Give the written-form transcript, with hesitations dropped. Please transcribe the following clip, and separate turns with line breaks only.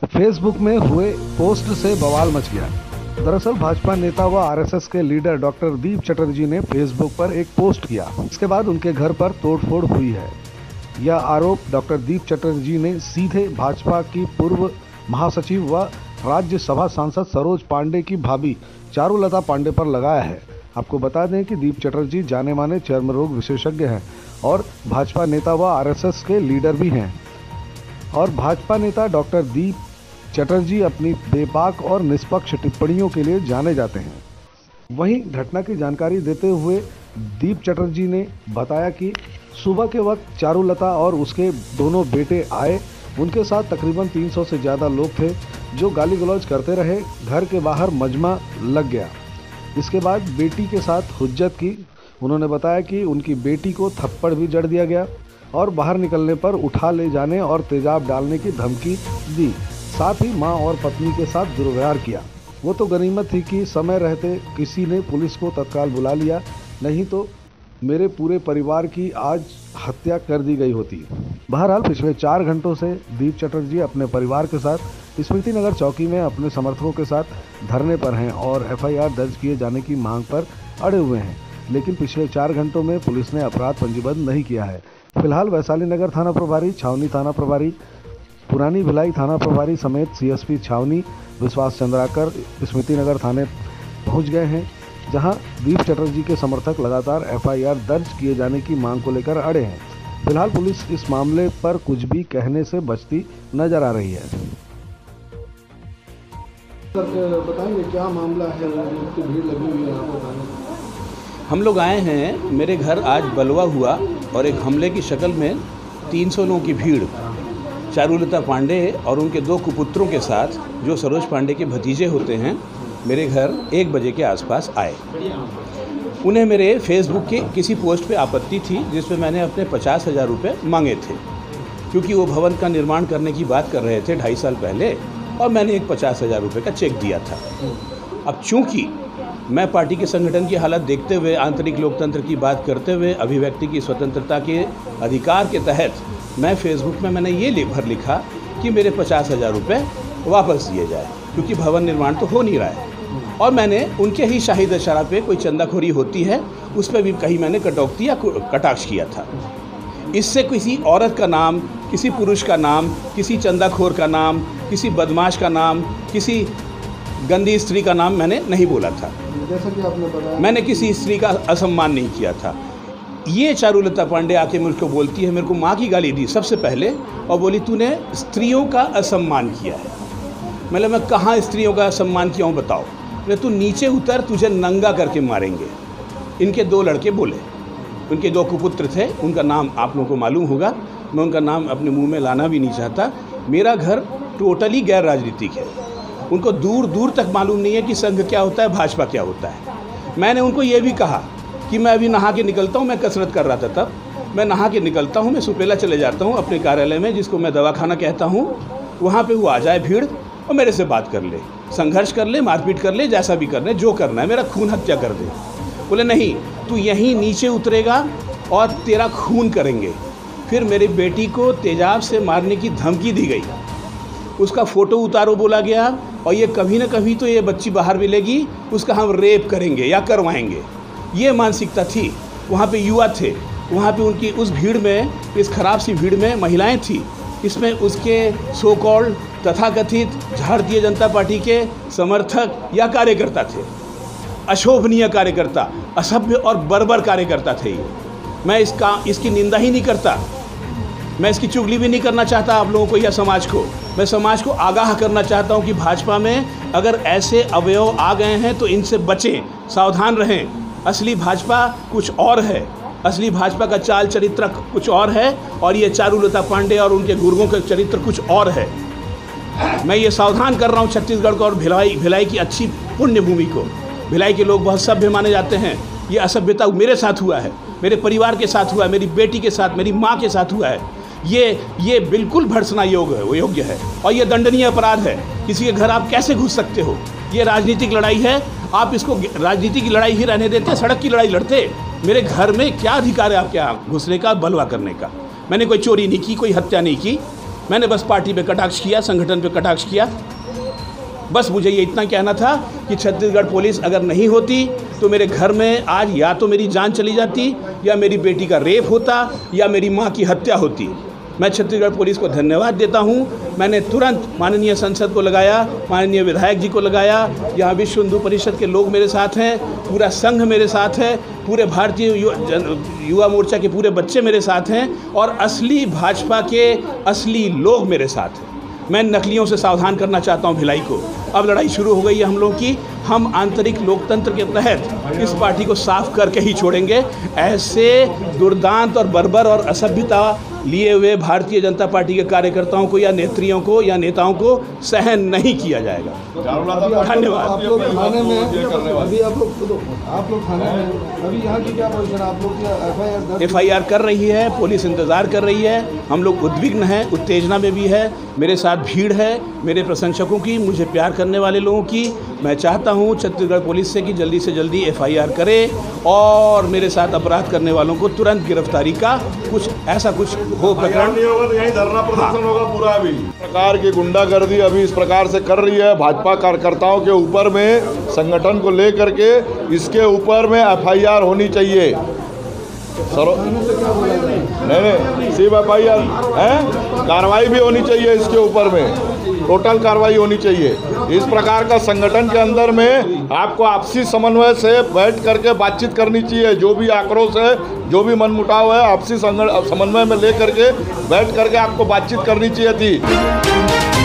Facebook में हुए post से बवाल मच गया। दरअसल भाजपा नेता व आरएसएस के लीडर डॉक्टर दीप चटर्जी ने फेसबुक पर एक पोस्ट किया। इसके बाद उनके घर पर तोड़फोड़ हुई है। यह आरोप डॉक्टर दीप चटर्जी ने सीधे भाजपा की पूर्व महासचिव व राज्यसभा सांसद सरोज पांडे की भाभी चारुलता पांडे पर लगाया है। आपको बता दें कि दीप चटर्जी जाने माने चर्म रोग विशेषज्ञ हैं और भाजपा नेता व आरएसएस के लीडर भी हैं। और भाजपा नेता डॉक्टर दीप चटर्जी अपनी बेबाक और निष्पक्ष टिप्पणियों के लिए जाने जाते हैं। वहीं घटना की जानकारी देते हुए दीप चटर्जी ने बताया कि सुबह के वक्त चारुलता और उसके दोनों बेटे आए। उनके साथ तकरीबन 300 से ज़्यादा लोग थे जो गाली गलौज करते रहे। घर के बाहर मजमा लग गया। इसके बाद बेटी के साथ हुज्जत की। उन्होंने बताया कि उनकी बेटी को थप्पड़ भी जड़ दिया गया और बाहर निकलने पर उठा ले जाने और तेजाब डालने की धमकी दी। साथ ही मां और पत्नी के साथ दुर्व्यवहार किया। वो तो गनीमत थी कि समय रहते किसी ने पुलिस को तत्काल बुला लिया, नहीं तो मेरे पूरे परिवार की आज हत्या कर दी गई होती। बहरहाल पिछले 4 घंटों से दीप चटर्जी अपने परिवार के साथ स्मृति नगर चौकी में अपने समर्थकों के साथ धरने पर हैं और एफआईआर दर्ज किए जाने की मांग पर अड़े हुए हैं। लेकिन पिछले 4 घंटों में पुलिस ने अपराध पंजीबद्ध नहीं किया है। फिलहाल वैशाली नगर थाना प्रभारी, छावनी थाना प्रभारी, पुरानी भिलाई थाना प्रभारी समेत सीएसपी छावनी विश्वास चंद्राकर स्मृति नगर थाने पहुंच गए हैं, जहां दीप चटर्जी के समर्थक लगातार एफआईआर दर्ज किए जाने की मांग को लेकर अड़े हैं। फिलहाल पुलिस इस मामले पर कुछ भी कहने से बचती नजर आ रही है। बताएंगे क्या मामला है, इतनी भीड़ लगी हुई है यहाँ पर?
हम लोग आए हैं, मेरे घर आज बलवा हुआ और एक हमले की शक्ल में 300 लोगों की भीड़ चारुलता पांडे और उनके 2 कुपुत्रों के साथ, जो सरोज पांडे के भतीजे होते हैं, मेरे घर 1 बजे के आसपास आए। उन्हें मेरे फेसबुक के किसी पोस्ट पे आपत्ति थी जिसमें मैंने अपने 50,000 रुपये मांगे थे, क्योंकि वो भवन का निर्माण करने की बात कर रहे थे 2.5 साल पहले और मैंने एक 50,000 रुपये का चेक दिया था। अब चूँकि मैं पार्टी के संगठन की हालत देखते हुए, आंतरिक लोकतंत्र की बात करते हुए, अभिव्यक्ति की स्वतंत्रता के अधिकार के तहत मैं फेसबुक में मैंने ये लिखा कि मेरे 50,000 रुपये वापस दिए जाए, क्योंकि भवन निर्माण तो हो नहीं रहा है। और मैंने उनके ही शाही दशहरा पे कोई चंदाखोरी होती है उस पर भी कहीं मैंने कटौती या कटाक्ष किया था। इससे किसी औरत का नाम, किसी पुरुष का नाम, किसी चंदाखोर का नाम, किसी बदमाश का नाम, किसी गंदी स्त्री का नाम मैंने नहीं बोला था।
जैसा कि आपने बताया, मैंने
किसी स्त्री का असम्मान नहीं किया था। ये चारुलता पांडे आके मुझको बोलती है, मेरे को माँ की गाली दी सबसे पहले और बोली तूने स्त्रियों का असम्मान किया है। मतलब मैं कहाँ स्त्रियों का असम्मान किया हूँ बताओ? मैं तू नीचे उतर, तुझे नंगा करके मारेंगे। इनके 2 लड़के बोले, उनके 2 कुपुत्र थे, उनका नाम आप लोगों को मालूम होगा, मैं उनका नाम अपने मुंह में लाना भी नहीं चाहता। मेरा घर टोटली गैर राजनीतिक है। उनको दूर दूर तक मालूम नहीं है कि संघ क्या होता है, भाजपा क्या होता है। मैंने उनको ये भी कहा कि मैं अभी नहा के निकलता हूँ, मैं कसरत कर रहा था तब, मैं नहा के निकलता हूँ, मैं सुपेला चले जाता हूँ अपने कार्यालय में, जिसको मैं दवाखाना कहता हूँ, वहाँ पे वो आ जाए भीड़ और मेरे से बात कर ले, संघर्ष कर ले, मारपीट कर ले, जैसा भी करना है, जो करना है, मेरा खून हत्या कर दे। बोले नहीं, तू यहीं नीचे उतरेगा और तेरा खून करेंगे। फिर मेरी बेटी को तेजाब से मारने की धमकी दी गई, उसका फ़ोटो उतारो बोला गया और ये कभी ना कभी तो ये बच्ची बाहर मिलेगी, उसका हम रेप करेंगे या करवाएंगे। ये मानसिकता थी। वहाँ पे युवा थे, वहाँ पे उनकी उस भीड़ में, इस खराब सी भीड़ में महिलाएं थी, इसमें उसके सो कॉल्ड तथाकथित भारतीय जनता पार्टी के समर्थक या कार्यकर्ता थे। अशोभनीय कार्यकर्ता, असभ्य और बर्बर कार्यकर्ता थे ये। मैं इसकी निंदा ही नहीं करता, मैं इसकी चुगली भी नहीं करना चाहता आप लोगों को या समाज को। मैं समाज को आगाह करना चाहता हूँ कि भाजपा में अगर ऐसे अवयव आ गए हैं तो इनसे बचें, सावधान रहें। असली भाजपा कुछ और है, असली भाजपा का चाल चरित्र कुछ और है और ये चारुलता पांडे और उनके गुर्गों का चरित्र कुछ और है। मैं ये सावधान कर रहा हूँ छत्तीसगढ़ को और भिलाई की अच्छी पुण्य भूमि को। भिलाई के लोग बहुत सभ्य माने जाते हैं। ये असभ्यता मेरे साथ हुआ है, मेरे परिवार के साथ हुआ है, मेरी बेटी के साथ, मेरी माँ के साथ हुआ है। ये बिल्कुल भर्त्सना योग्य है और ये दंडनीय अपराध है। किसी के घर आप कैसे घुस सकते हो? ये राजनीतिक लड़ाई है। आप इसको राजनीति की लड़ाई ही रहने देते, सड़क की लड़ाई लड़ते। मेरे घर में क्या अधिकार है आपके यहाँ घुसने का, बलवा करने का? मैंने कोई चोरी नहीं की, कोई हत्या नहीं की। मैंने बस पार्टी पे कटाक्ष किया, संगठन पे कटाक्ष किया। बस मुझे ये इतना कहना था कि छत्तीसगढ़ पुलिस अगर नहीं होती तो मेरे घर में आज या तो मेरी जान चली जाती, या मेरी बेटी का रेप होता, या मेरी माँ की हत्या होती। मैं छत्तीसगढ़ पुलिस को धन्यवाद देता हूँ। मैंने तुरंत माननीय संसद को लगाया, माननीय विधायक जी को लगाया, यहाँ विश्व हिंदू परिषद के लोग मेरे साथ हैं, पूरा संघ मेरे साथ है, पूरे भारतीय युवा मोर्चा के पूरे बच्चे मेरे साथ हैं, और असली भाजपा के असली लोग मेरे साथ हैं। मैं नकलियों से सावधान करना चाहता हूं भिलाई को। अब लड़ाई शुरू हो गई है हम लोगों की। हम आंतरिक लोकतंत्र के तहत इस पार्टी को साफ करके ही छोड़ेंगे। ऐसे दुर्दांत और बर्बर और असभ्यता लिए हुए भारतीय जनता पार्टी के कार्यकर्ताओं को या नेत्रियों को या नेताओं को सहन नहीं किया जाएगा। धन्यवाद।
आप लोग थाने में अभी आप लोग थाने में अभी यहाँ की क्या पोजीशन, आप लोग की
FIR कर रही है, पुलिस इंतज़ार कर रही है। हम लोग उद्विग्न हैं, उत्तेजना में भी है। मेरे साथ भीड़ है, मेरे प्रशंसकों की, मुझे प्यार करने वाले लोगों की। मैं चाहता हूं छत्तीसगढ़ पुलिस से कि जल्दी से जल्दी FIR करे और मेरे साथ अपराध करने वालों को तुरंत गिरफ्तारी का ऐसा कुछ हो प्रकरण।
नहीं होगा तो यहीं धरना प्रदर्शन होगा पूरा। अभी प्रकार की गुंडागर्दी अभी इस प्रकार से कर रही है भाजपा कार्यकर्ताओं के ऊपर में, संगठन को लेकर के इसके ऊपर में FIR होनी चाहिए। नहीं सिर्फ FIR है, कार्रवाई भी होनी चाहिए इसके ऊपर में, टोटल कार्रवाई होनी चाहिए। इस प्रकार का संगठन के अंदर में आपको आपसी समन्वय से बैठ करके बातचीत करनी चाहिए। जो भी आक्रोश है, जो भी मनमुटाव है, आपसी समन्वय में ले करके बैठ करके आपको बातचीत करनी चाहिए थी।